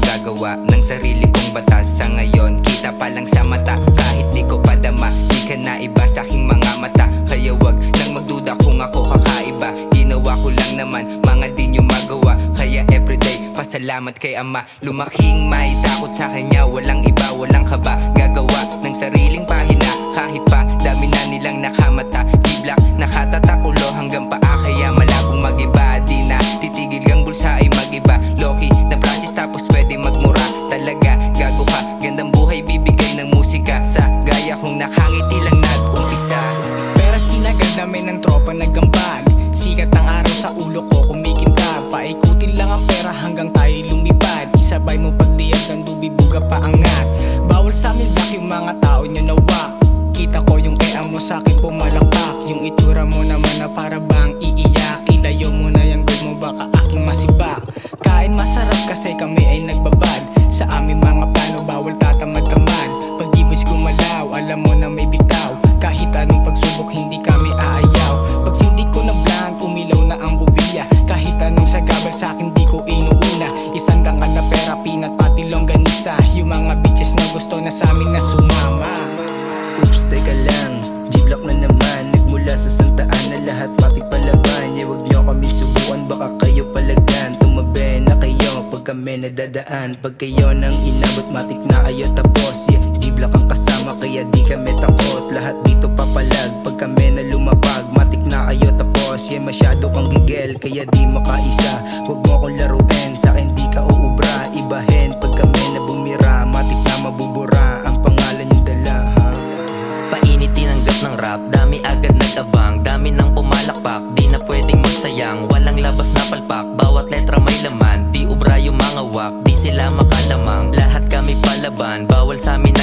gagawa ng sarili kong batas. Sa ngayon, kita pa lang sa mata, kahit di ko padama. Di ka na iba sa aking mga mata, kaya wag nang magduda kung ako kakaiba. Ginawa ko lang naman mga di nyo magawa, kaya everyday pasalamat kay Ama. Lumaking may takot sa kanya, walang iba, walang kaba. Gagawa ng sariling pahina, kahit pa dami na nilang nakamata. G-Block, nakatatakulo hanggang paa, kaya malabong magiba. Di na titigil ang bulsa ay magiba. Loki na process tapos pwede magmura. Talaga, gago ka, gandang buhay bibigay ng musika. Sa gaya kong nakangiti lang nag-umpisa. Pera sinagad namin ng tropa nagambag. Sikat ang araw sa ulo ko kumikintab. Paikutin lang ang pera hanggang tayo lumipad. Isabay mo pagdiyag ng dubibuga paangat. Bawal sa amin black yung mga tao nyo nawa. Kita ko yung kaya mo sa'kin pumalakpak. Yung itsura mo naman na para bang iiyak. Ilayo mo na yung goal mo baka aking masibak. Kain masarap kasi kami ay nagbabad. Sa aming mga plano bawal tatamad-tamad. Pag di boys gumalaw alam mo na may bitaw. Kahit anong pagsubok hindi kami aayaw. Pag sindi ko ng blank umilaw na ang bubilya. Kahit anong sagabal sa'kin di ko inuuna. Isang dangal na pera pinat pati longganisa. Yung mga bitches na gusto na sa'min na sumama. Oops, teka lang, G-Block na naman. Nagmula sa Santa Ana lahat matik palaban. Wag nyo kami subukan baka kayo palagan. Tumabi na kayo pag kami nadadaan. Pag kayo nang inabot matik na kayo tapos. G-Block ang kasama kaya di kami takot. Lahat dito papalag pag kami na lumapag. Matik na kayo tapos. Masyado kang gigel kaya di makaisa. Wag mo akong laruin, sa'kin di ka uubra. Ibahin pag kami na bumira. Matik na mabubura ang pangalan yung dala ha. Painit tinanggap ng rap, dami agad nag-abang. Dami nang pumalakpak, di na pwedeng magsayang. Walang labas na palpak, bawat letra may laman. Di ubra yung mga wak, di sila makalamang. Lahat kami palaban, bawal sa amin